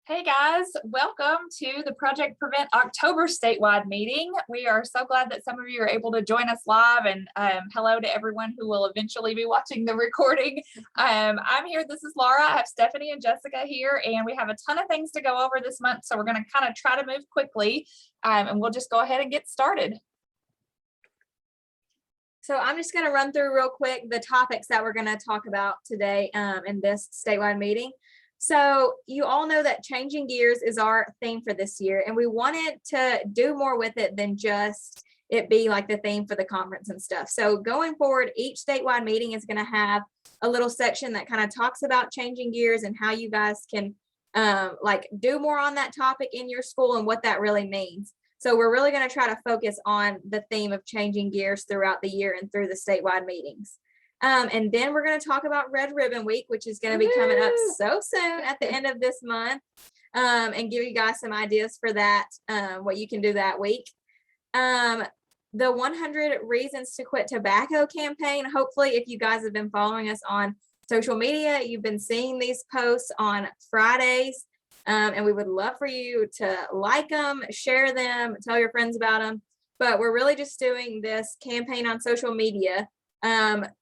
Hey guys, welcome to the Project Prevent October statewide meeting. We are so glad that some of you are able to join us live, and hello to everyone who will eventually be watching the recording. I'm here, this is Laura, I have Stephanie and Jessica here, and we have a ton of things to go over this month, so we're going to kind of try to move quickly, and we'll just go ahead and get started. So I'm just going to run through real quick the topics that we're going to talk about today in this statewide meeting. So you all know that changing gears is our theme for this year, and we wanted to do more with it than just it be like the theme for the conference and stuff. So going forward, each statewide meeting is going to have a little section that kind of talks about changing gears and how you guys can like do more on that topic in your school and what that really means. So we're really going to try to focus on the theme of changing gears throughout the year and through the statewide meetings. And then we're going to talk about Red Ribbon Week, which is going to be coming up so soon at the end of this month, and give you guys some ideas for that, what you can do that week. The 100 Reasons to Quit Tobacco campaign. Hopefully, if you guys have been following us on social media, you've been seeing these posts on Fridays, and we would love for you to like them, share them, tell your friends about them. But we're really just doing this campaign on social media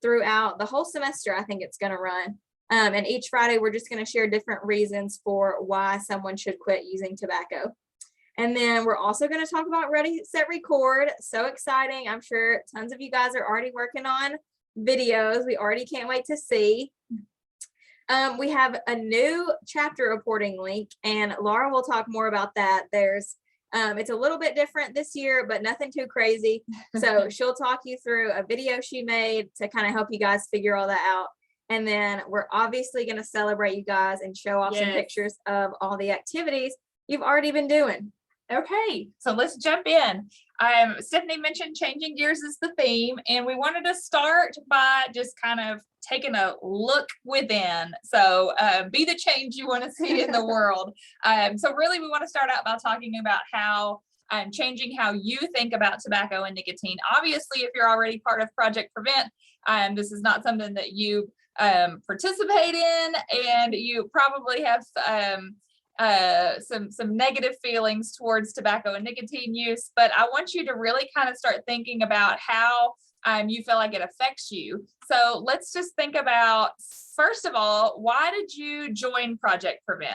throughout the whole semester. I think it's going to run. And each Friday, we're just going to share different reasons for why someone should quit using tobacco. And then we're also going to talk about Ready, Set, Record. So exciting. I'm sure tons of you guys are already working on videos. We already can't wait to see. We have a new chapter reporting link, and Laura will talk more about that. It's a little bit different this year, but nothing too crazy. So she'll talk you through a video she made to kind of help you guys figure all that out. And then we're obviously going to celebrate you guys and show off some pictures of all the activities you've already been doing. Okay, so let's jump in. Stephanie mentioned changing gears is the theme, and we wanted to start by just kind of taking a look within. So be the change you want to see in the world. So really we want to start out by talking about how changing how you think about tobacco and nicotine. Obviously, if you're already part of Project Prevent, this is not something that you participate in, and you probably have some negative feelings towards tobacco and nicotine use, but I want you to really kind of start thinking about how you feel like it affects you. So let's just think about, first of all, why did you join Project Prevent?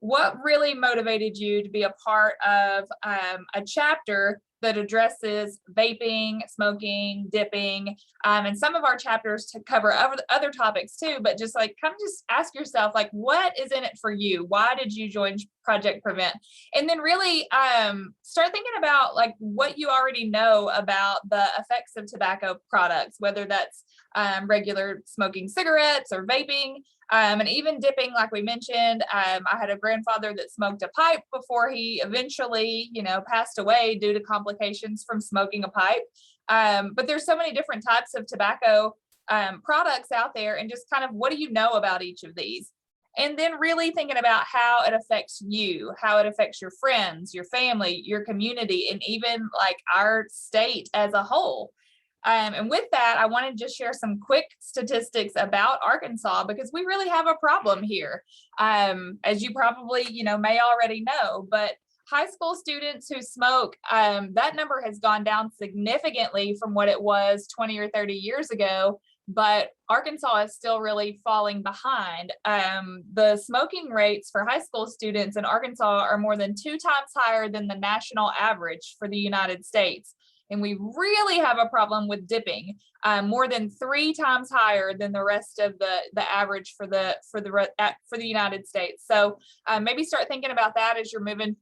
What really motivated you to be a part of a chapter that addresses vaping, smoking, dipping, and some of our chapters to cover other topics too, but just like kind of just ask yourself, like, what is in it for you? Why did you join Project Prevent? And then really start thinking about like what you already know about the effects of tobacco products, whether that's regular smoking cigarettes or vaping, and even dipping, like we mentioned. I had a grandfather that smoked a pipe before he eventually, passed away due to complications from smoking a pipe. But there's so many different types of tobacco products out there, and just kind of what do you know about each of these? And then really thinking about how it affects you, how it affects your friends, your family, your community, and even like our state as a whole. And with that, I want to just share some quick statistics about Arkansas, because we really have a problem here. As you probably, may already know, but high school students who smoke, that number has gone down significantly from what it was 20 or 30 years ago, but Arkansas is still really falling behind. The smoking rates for high school students in Arkansas are more than 2 times higher than the national average for the United States. And we really have a problem with dipping, more than 3 times higher than the rest of the average for the United States. So maybe start thinking about that as you're moving,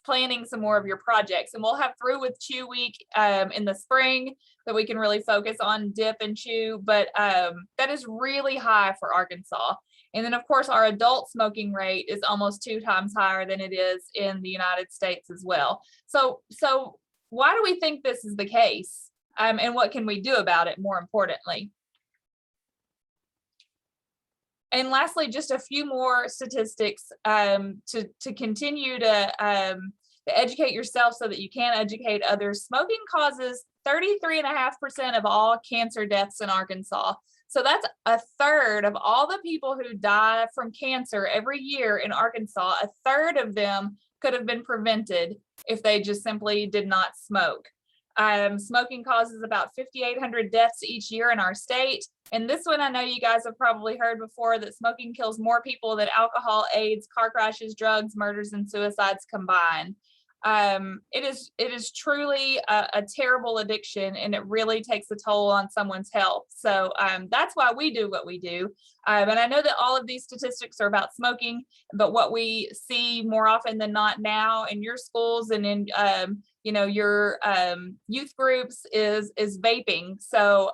planning some more of your projects. And we'll have Through with Chew Week in the spring that we can really focus on dip and chew. But that is really high for Arkansas. And then, of course, our adult smoking rate is almost 2 times higher than it is in the United States as well. So why do we think this is the case? And what can we do about it, more importantly? And lastly, just a few more statistics to continue to educate yourself so that you can educate others. Smoking causes 33.5% of all cancer deaths in Arkansas. So that's a third of all the people who die from cancer every year in Arkansas. A third of them could have been prevented if they just simply did not smoke. Smoking causes about 5,800 deaths each year in our state. And this one, I know you guys have probably heard before, that smoking kills more people than alcohol, AIDS, car crashes, drugs, murders, and suicides combined. It is truly a terrible addiction, and it really takes a toll on someone's health. So that's why we do what we do. And I know that all of these statistics are about smoking, but what we see more often than not now in your schools and in your youth groups is vaping. So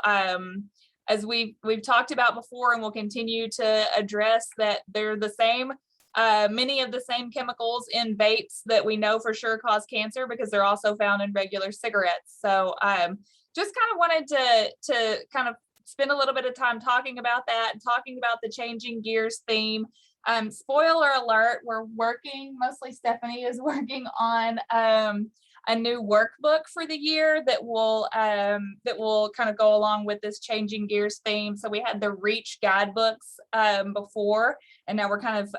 as we've talked about before, and we'll continue to address, that they're the same. Many of the same chemicals in vapes that we know for sure cause cancer, because they're also found in regular cigarettes. So just kind of wanted to kind of spend a little bit of time talking about that, and talking about the changing gears theme. Spoiler alert, we're working, mostly Stephanie is working on a new workbook for the year that will kind of go along with this changing gears theme. So we had the REACH guidebooks before, and now we're kind of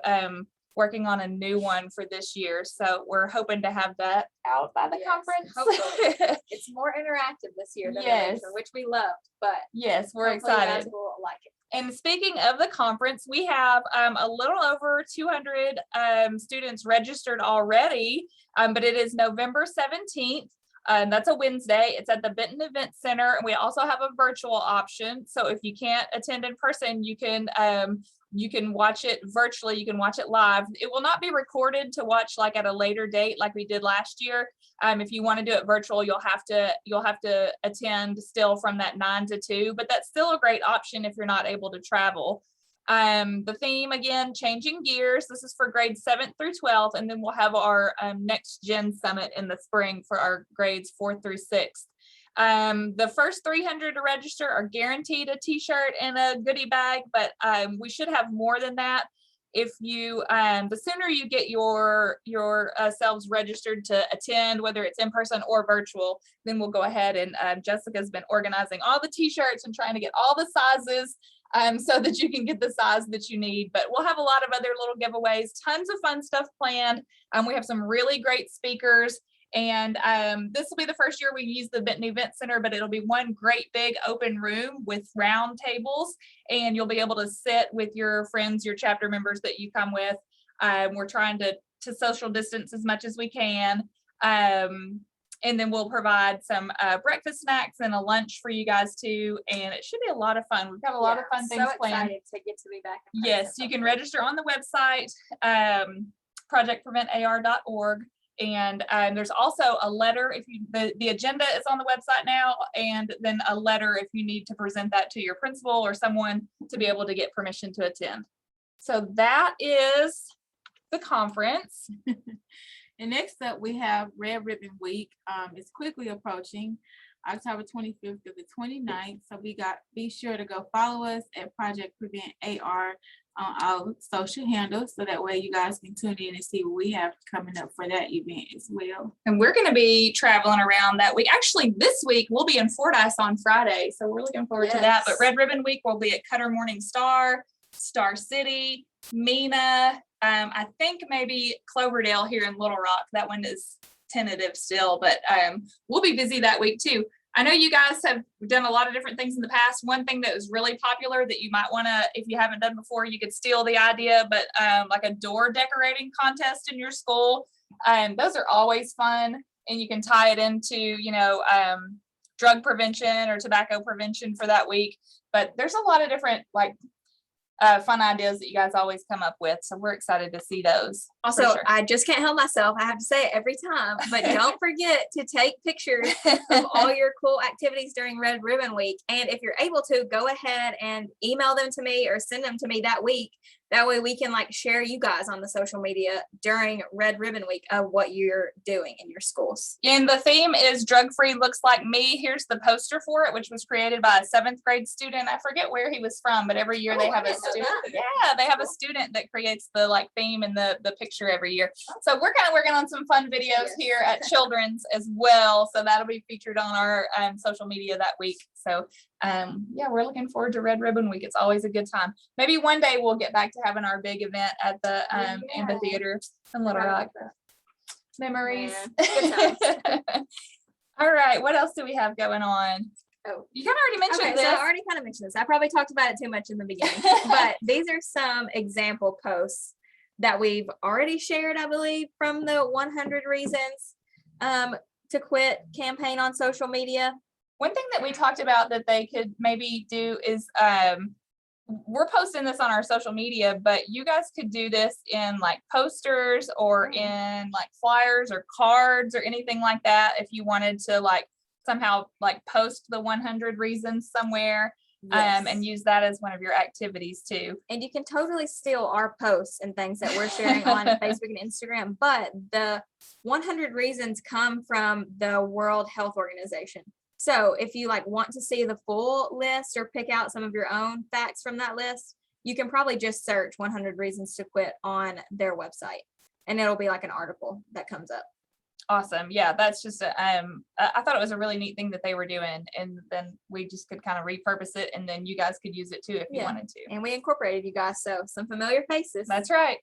working on a new one for this year. So we're hoping to have that out by the conference. Hopefully. It's more interactive this year than Yes. which we loved, but yes, we're hopefully you excited. guys will like it. And speaking of the conference, we have a little over 200 students registered already, but it is November 17th. That's a Wednesday. It's at the Benton Event Center, and we also have a virtual option. So if you can't attend in person, you can watch it virtually. You can watch it live. It will not be recorded to watch like at a later date like we did last year. If you want to do it virtual, you'll have to attend still from that 9 to 2, but that's still a great option if you're not able to travel. The theme, again, changing gears. This is for grades 7th through 12th, and then we'll have our next gen summit in the spring for our grades 4th through 6th. The first 300 to register are guaranteed a t-shirt and a goodie bag, but we should have more than that. If you the sooner you get your selves registered to attend, whether it's in person or virtual, then we'll go ahead, and Jessica's been organizing all the t-shirts and trying to get all the sizes so that you can get the size that you need. But we'll have a lot of other little giveaways, tons of fun stuff planned. We have some really great speakers. And this will be the first year we use the Benton Event Center, but it'll be one great big open room with round tables, and you'll be able to sit with your friends, your chapter members that you come with. We're trying to social distance as much as we can. And then we'll provide some breakfast snacks and a lunch for you guys too. And it should be a lot of fun. We've got a lot of fun things planned. Excited to get to be back. Yes, you can register on the website, projectpreventar.org. And there's also a letter if you the agenda is on the website now, and then a letter if you need to present that to your principal or someone to be able to get permission to attend. So that is the conference. And next up, we have Red Ribbon Week. It's quickly approaching, October 25th to the 29th. So be sure to go follow us at Project Prevent AR on our social handles, so that way you guys can tune in and see what we have coming up for that event as well. And we're going to be traveling around that week. Actually, this week we'll be in Fordyce on Friday, so we're looking forward to that. But Red Ribbon Week will be at Cutter Morning Star, Star City, Mena. I think maybe Cloverdale here in Little Rock. That one is tentative still, but we'll be busy that week too. I know you guys have done a lot of different things in the past. One thing that was really popular that you might want to, if you haven't done before, you could steal the idea, but like a door decorating contest in your school. Those are always fun, and you can tie it into, drug prevention or tobacco prevention for that week. But there's a lot of different fun ideas that you guys always come up with. So we're excited to see those. Also, sure. I just can't help myself. I have to say it every time, but don't forget to take pictures of all your cool activities during Red Ribbon Week. And if you're able to, go ahead and email them to me or send them to me that week. That way we can share you guys on the social media during Red Ribbon Week of what you're doing in your schools. And the theme is drug-free looks like me. Here's the poster for it, which was created by a 7th grade student. I forget where he was from, but every year they have a student. Yeah, they have a student that creates the like theme and the picture every year. So we're kind of working on some fun videos here at Children's as well. So that'll be featured on our social media that week. So yeah, we're looking forward to Red Ribbon Week. It's always a good time. Maybe one day we'll get back to having our big event at the amphitheater in Little Rock. Memories. Yeah, good times. All right, what else do we have going on? Oh, You kind of already mentioned okay, this. so I already kind of mentioned this. I probably talked about it too much in the beginning, but these are some example posts that we've already shared, I believe, from the 100 Reasons to Quit campaign on social media. One thing that we talked about that they could maybe do is we're posting this on our social media, but you guys could do this in like posters or in like flyers or cards or anything like that if you wanted to like somehow like post the 100 reasons somewhere. Yes. And use that as one of your activities too. And you can totally steal our posts and things that we're sharing on Facebook and Instagram, but the 100 reasons come from the World Health Organization. So if you like want to see the full list or pick out some of your own facts from that list, you can probably just search 100 Reasons to Quit on their website, and it'll be like an article that comes up. Awesome. Yeah, that's just I thought it was a really neat thing that they were doing, and then we just could kind of repurpose it, and then you guys could use it too if you wanted to. And we incorporated you guys, so some familiar faces. That's right.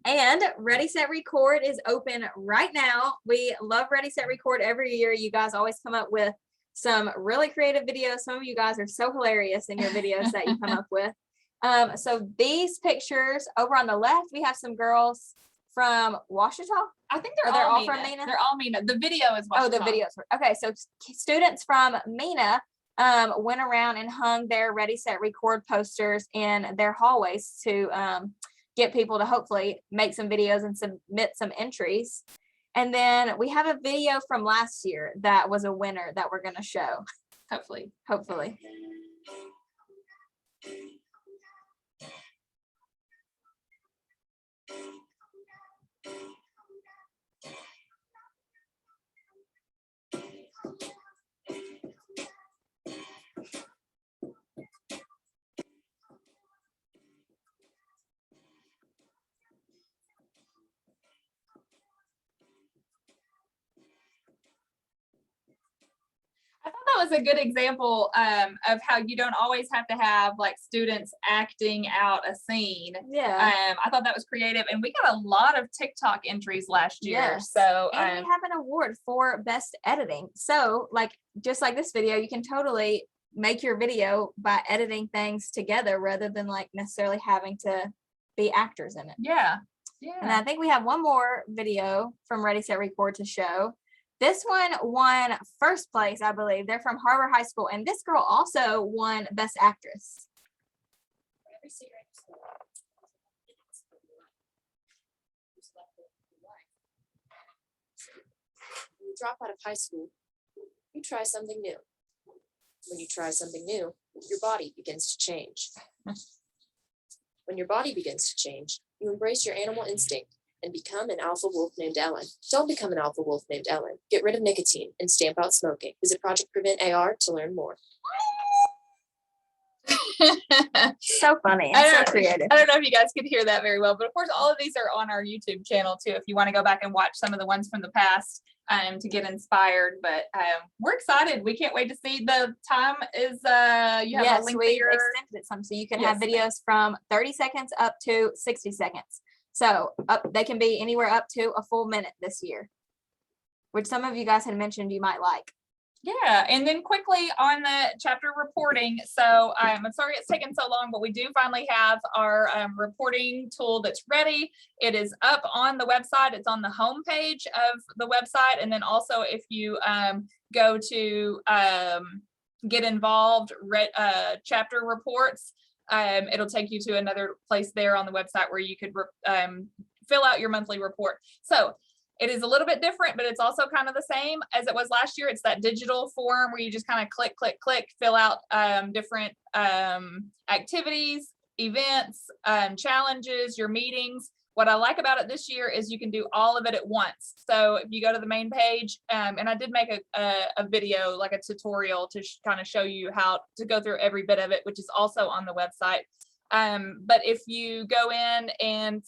And Ready Set Record is open right now. We love Ready Set Record every year. You guys always come up with some really creative videos. Some of you guys are so hilarious in your videos that you come up with. So these pictures over on the left, we have some girls from Washita. I think they're all from Mena. They're all Mena. The video is Washita. Oh, the videos. Okay, so students from Mena went around and hung their Ready Set Record posters in their hallways to get people to hopefully make some videos and submit some entries. And then we have a video from last year that was a winner that we're going to show. Hopefully. I thought that was a good example of how you don't always have to have like students acting out a scene. Yeah. I thought that was creative, and we got a lot of TikTok entries last year. Yes. So and we have an award for best editing. So like, just like this video, you can totally make your video by editing things together rather than like necessarily having to be actors in it. Yeah. And I think we have one more video from Ready Set Record to show. This one won first place, I believe. They're from Harbor High School, and this girl also won Best Actress. When you drop out of high school, you try something new. When you try something new, your body begins to change. When your body begins to change, you embrace your animal instinct and become an alpha wolf named Ellen. Don't become an alpha wolf named Ellen. Get rid of nicotine and stamp out smoking. Visit Project Prevent AR to learn more. So funny and so creative. I don't know if you guys could hear that very well, but of course all of these are on our YouTube channel too, if you want to go back and watch some of the ones from the past to get inspired. But we're excited. We can't wait to see. The time is you have a link we here. extended it some, so you can have videos from 30 seconds up to 60 seconds. So they can be anywhere up to a full minute this year, which some of you guys had mentioned you might like. Yeah, and then quickly on the chapter reporting. So I'm sorry it's taken so long, but we do finally have our reporting tool that's ready. It is up on the website. It's on the home page of the website. And then also if you go to get involved chapter reports, it'll take you to another place there on the website where you could fill out your monthly report. So it is a little bit different, but it's also kind of the same as it was last year. It's that digital form where you just kind of click, fill out different activities, events, challenges, your meetings. What I like about it this year is you can do all of it at once. So if you go to the main page, and I did make a video, like a tutorial to kind of show you how to go through every bit of it, which is also on the website. But if you go in and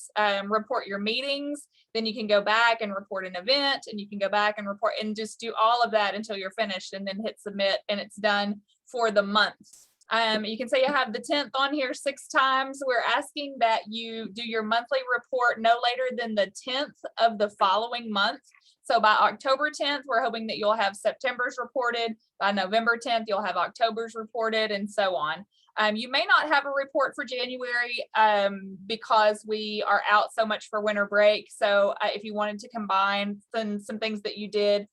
report your meetings, then you can go back and report an event, and you can go back and report and just do all of that until you're finished, and then hit submit, and it's done for the month. You can say you have the 10th on here 6 times. We're asking that you do your monthly report no later than the 10th of the following month. So by October 10th, we're hoping that you'll have September's reported. By November 10th, you'll have October's reported, and so on. You may not have a report for January because we are out so much for winter break. So if you wanted to combine some things that you did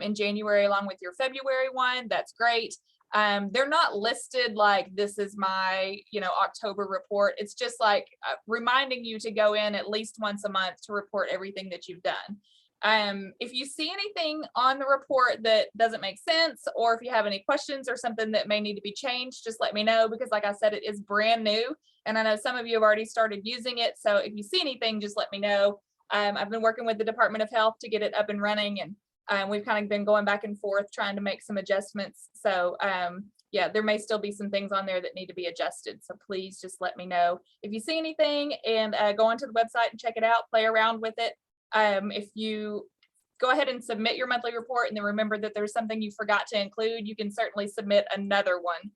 in January along with your February one, that's great. They're not listed like this is my, October report. It's just like reminding you to go in at least once a month to report everything that you've done. If you see anything on the report that doesn't make sense, or if you have any questions or something that may need to be changed, just let me know, because like I said, it is brand new. And I know some of you have already started using it. So if you see anything, just let me know. I've been working with the Department of Health to get it up and running, and we've kind of been going back and forth trying to make some adjustments. So yeah, there may still be some things on there that need to be adjusted. So please just let me know if you see anything, and go onto the website and check it out, play around with it. If you go ahead and submit your monthly report, and then remember that there's something you forgot to include, you can certainly submit another one.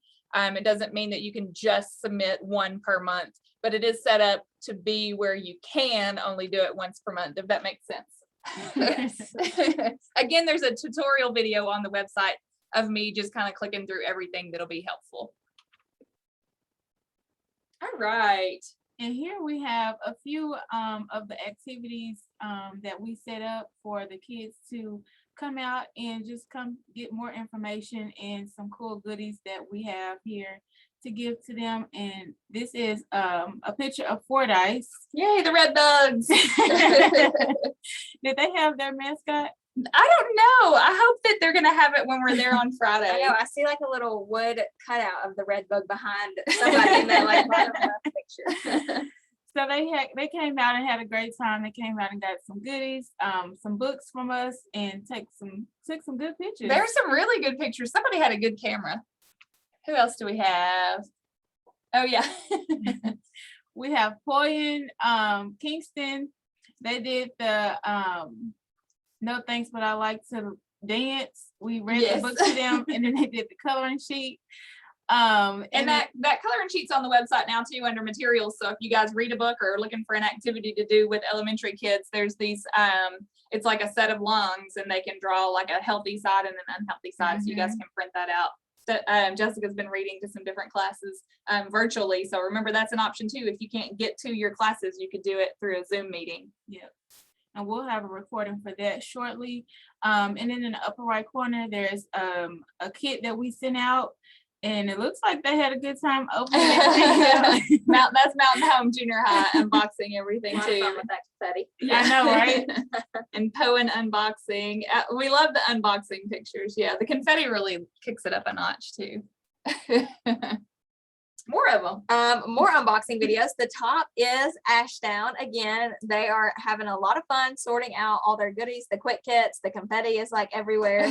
It doesn't mean that you can just submit one per month, but it is set up to be where you can only do it once per month, if that makes sense. Yes. Again, there's a tutorial video on the website of me just kind of clicking through everything that'll be helpful. All right. And here we have a few of the activities that we set up for the kids to come out and just come get more information and some cool goodies that we have here to give to them. And this is a picture of Fordyce. Yay, the red bugs. Did they have their mascot? I don't know. I hope that they're going to have it when we're there on Friday. I know, I see like a little wood cutout of the red bug behind somebody in that like bottom left picture. So they came out and had a great time. They came out and got some goodies, some books from us, and took some good pictures. There's some really good pictures. Somebody had a good camera. Who else do we have? Oh yeah. We have Poyen, Kingston. They did the No Thanks, But I Like to Dance. We read the book to them, and then they did the coloring sheet. And that coloring sheet's on the website now too, under materials. So if you guys read a book or are looking for an activity to do with elementary kids, there's these it's like a set of lungs, and they can draw like a healthy side and an unhealthy side. So you guys can print that out. So, Jessica's been reading to some different classes virtually. So remember, that's an option too. If you can't get to your classes, you could do it through a Zoom meeting. Yeah. And we'll have a recording for that shortly. And then in the upper right corner, there's a kit that we sent out, and it looks like they had a good time opening it. That's Mountain Home Junior High unboxing everything too. With that confetti. I know, right? And Poen unboxing. We love the unboxing pictures. Yeah, the confetti really kicks it up a notch too. More of them. More unboxing videos. The top is Ashdown. Again, they are having a lot of fun sorting out all their goodies, the quick kits, the confetti is like everywhere.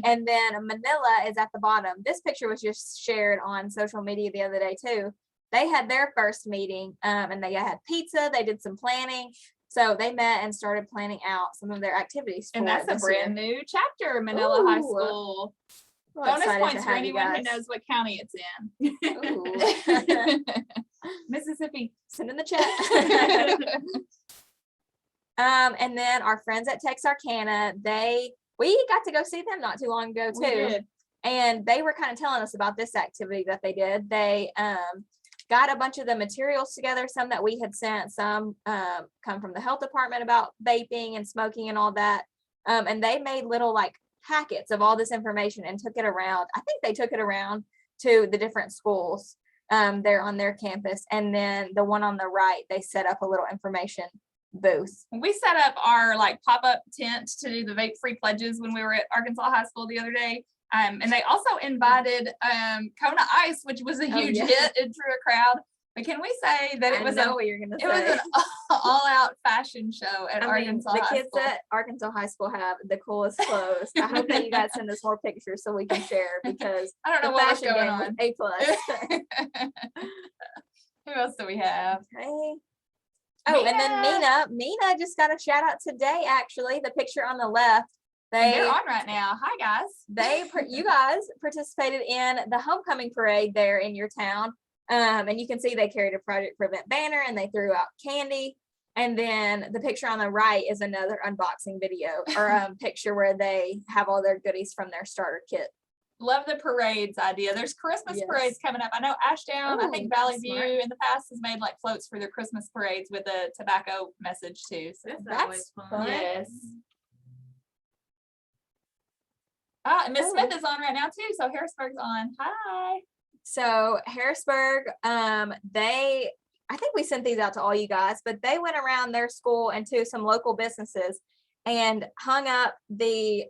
And then Manila is at the bottom. This picture was just shared on social media the other day too. They had their first meeting and they had pizza. They did some planning. So they met and started planning out some of their activities. And that's a brand new chapter, Manila High School. Bonus points for anyone who knows what county it's in. Mississippi. Send in the chat. And then our friends at Texarkana, we got to go see them not too long ago too. And they were kind of telling us about this activity that they did. They got a bunch of the materials together, some that we had sent, some come from the health department about vaping and smoking and all that. And they made little like packets of all this information and took it around. I think they took it around to the different schools there on their campus. And then the one on the right, they set up a little information booth. We set up our like pop-up tent to do the vape-free pledges when we were at Arkansas High School the other day. And they also invited Kona Ice, which was a huge hit. It drew a crowd. But can we say that I know what you're gonna it was say. an all-out fashion show at I mean, Arkansas the High kids School. at Arkansas High School have the coolest clothes. I hope that you guys send us more pictures so we can share because I don't know the what was fashion going game was on. A plus. Who else do we have? Okay. Oh, and then Mina just got a shout out today. Actually, the picture on the left, And they're on right now. Hi guys. you guys participated in the homecoming parade there in your town. And you can see they carried a Project Prevent banner and they threw out candy. And then the picture on the right is another unboxing video or picture where they have all their goodies from their starter kit. Love the parades idea. There's Christmas Yes. parades coming up. I know Ashdown, I think Ooh, Valley smart. View in the past has made like floats for their Christmas parades with a tobacco message too. So That's always fun. yes. Ah, and Miss Oh. Smith is on right now too. So Harrisburg's on. Hi. So Harrisburg, I think we sent these out to all you guys, but they went around their school and to some local businesses and hung up the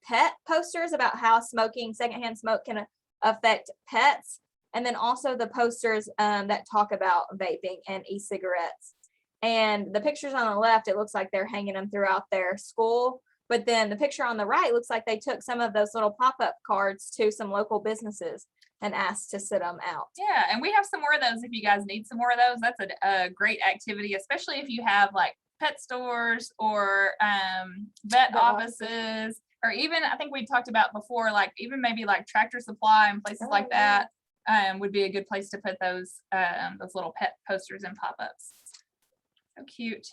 pet posters about how secondhand smoke can affect pets. And then also the posters that talk about vaping and e-cigarettes. And the pictures on the left, it looks like they're hanging them throughout their school. But then the picture on the right looks like they took some of those little pop-up cards to some local businesses and asked to sit them out. Yeah, and we have some more of those if you guys need some more of those. That's a great activity, especially if you have like pet stores or vet offices, or even I think we talked about before, like even maybe like Tractor Supply and places like that would be a good place to put those little pet posters and pop-ups. So cute.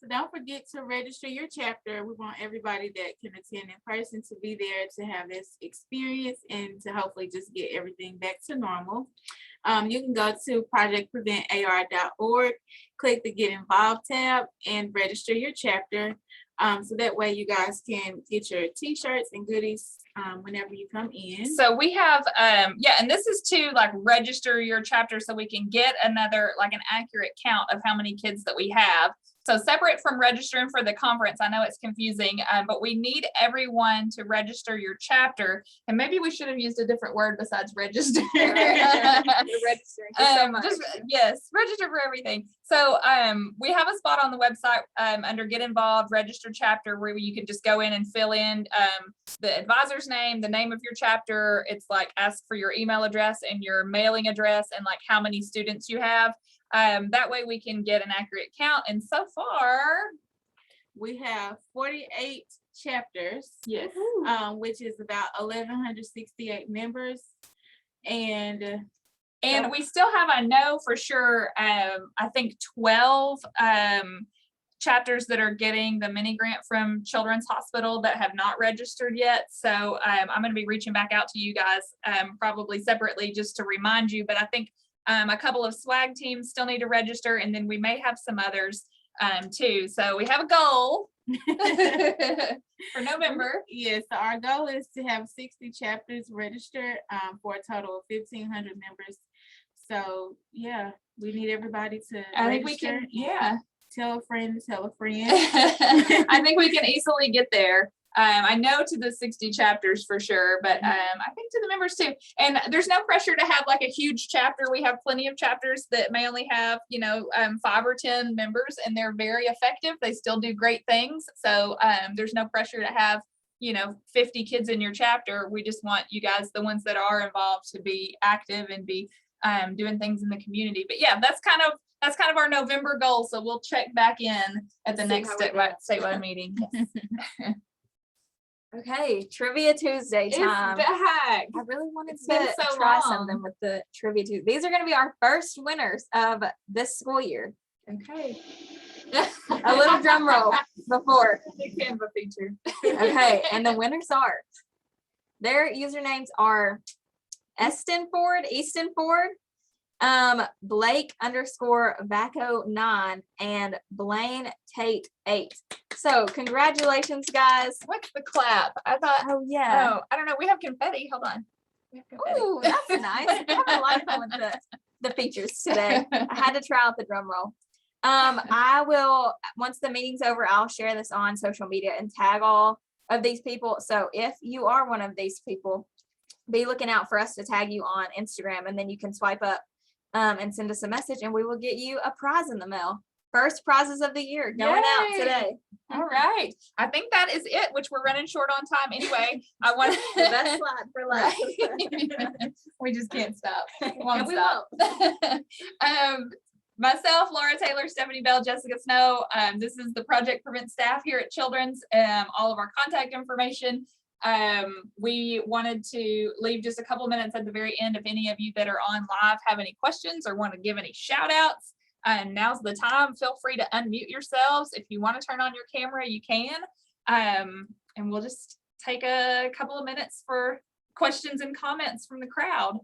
So don't forget to register your chapter. We want everybody that can attend in person to be there to have this experience and to hopefully just get everything back to normal. You can go to projectpreventar.org, click the Get Involved tab, and register your chapter. So that way you guys can get your t-shirts and goodies whenever you come in. So we have, and this is to like register your chapter so we can get another, like an accurate count of how many kids that we have. So separate from registering for the conference, I know it's confusing, but we need everyone to register your chapter. And maybe we should have used a different word besides register. You're registering for so much. Yes, register for everything. So we have a spot on the website under Get Involved, Register Chapter, where you can just go in and fill in the advisor's name, the name of your chapter. It's like ask for your email address and your mailing address and like how many students you have. That way we can get an accurate count. And so far, we have 48 chapters. yes, which is about 1,168 members. And we still have, I know for sure, I think 12 chapters that are getting the mini grant from Children's Hospital that have not registered yet. So I'm going to be reaching back out to you guys probably separately just to remind you. But I think a couple of swag teams still need to register, and then we may have some others too. So we have a goal for November. Yes, so our goal is to have 60 chapters registered for a total of 1,500 members. So yeah, we need everybody to I think register. we can, yeah. Tell a friend to tell a friend. I think we can easily get there. I know to the 60 chapters for sure, but I think to the members too. And there's no pressure to have like a huge chapter. We have plenty of chapters that may only have, 5 or 10 members, and they're very effective. They still do great things. So there's no pressure to have, 50 kids in your chapter. We just want you guys, the ones that are involved, to be active and be doing things in the community. But yeah, that's kind of our November goal. So we'll check back in at the See next how we're statewide meeting. Yes. Okay, Trivia Tuesday time. It's back. I really wanted It's been to so try long. something with the Trivia Tuesday. These are going to be our first winners of this school year. Okay. A little drum roll before. The Canva feature. Okay, and the winners are, their usernames are Easton Ford, Blake _Vaco9, and Blaine Tate 8. So congratulations, guys. What's the clap? I thought, Oh yeah. I don't know. We have confetti. Hold on. We have confetti. Ooh, that's nice. I have a lot of fun with the features today. I had to try out the drum roll. I will, once the meeting's over, I'll share this on social media and tag all of these people. So if you are one of these people, be looking out for us to tag you on Instagram, and then you can swipe up and send us a message, and we will get you a prize in the mail. First prizes of the year going out Yay. today. All right. I think that is it, which we're running short on time anyway. I want The best slide for life. We just can't stop. We And won't we stop. Myself, Laura Taylor, Stephanie Bell, Jessica Snow. This is the Project Prevent staff here at Children's. All of our contact information. We wanted to leave just a couple minutes at the very end. If any of you that are on live have any questions or want to give any shout outs, now's the time. Feel free to unmute yourselves. If you want to turn on your camera, you can. And we'll just take a couple of minutes for questions and comments from the crowd.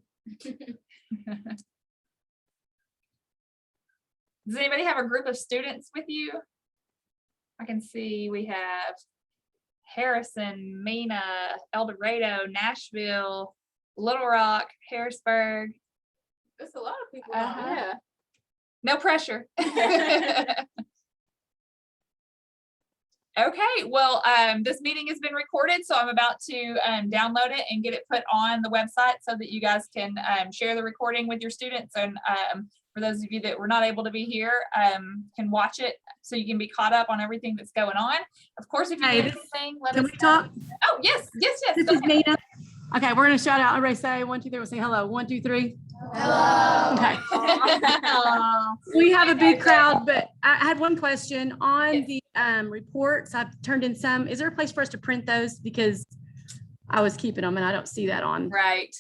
Does anybody have a group of students with you? I can see we have Harrison, Mena, El Dorado, Nashville, Little Rock, Harrisburg. There's a lot of people. Uh-huh. Yeah. No pressure. Okay, well, this meeting has been recorded, so I'm about to download it and get it put on the website so that you guys can share the recording with your students. And for those of you that were not able to be here, can watch it so you can be caught up on everything that's going on. Of course, if you Hey, need anything, let Can us we know. talk? Oh, yes. This Go is ahead. Nina. Okay, we're gonna shout out. Everybody say 1, 2, 3. We'll say hello. 1, 2, 3. Hello. Okay. Aw. We have a big crowd, but I had one question on Yes. the reports. I've turned in some. Is there a place for us to print those? Because I was keeping them and I don't see that on. Right.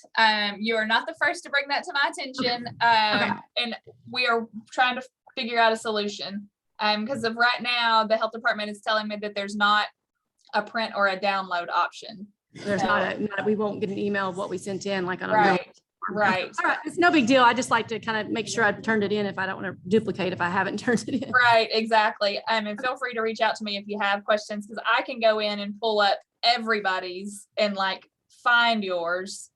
You are not the first to bring that to my attention. And we are trying to figure out a solution. Because of right now, the health department is telling me that there's not a print or a download option. There's we won't get an email of what we sent in like on a. Right. All right, it's no big deal. I just like to kind of make sure I've turned it in if I don't want to duplicate if I haven't turned it in. Right, exactly. And feel free to reach out to me if you have questions, because I can go in and pull up everybody's and like find yours.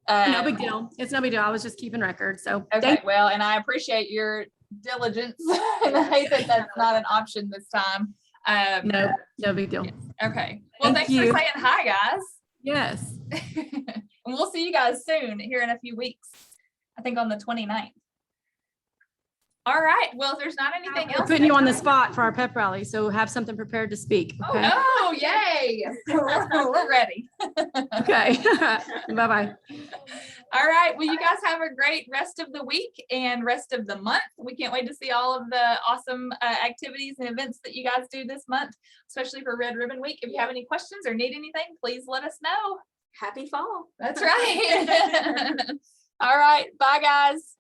No big deal. It's no big deal. I was just keeping record. So Okay, well, and I appreciate your diligence. And I hate that that's not an option this time. no big deal. Okay. Well, Thank thanks you. for saying hi, guys. Yes. And we'll see you guys soon here in a few weeks. I think on the 29th. All right. Well, if there's not anything We're else. putting you on the spot for our pep rally, so have something prepared to speak. Okay. Oh, yay. We're ready. Okay. Bye-bye. All right. Well, you guys have a great rest of the week and rest of the month. We can't wait to see all of the awesome activities and events that you guys do this month, especially for Red Ribbon Week. If you have any questions or need anything, please let us know. Happy fall. That's right. All right. Bye, guys.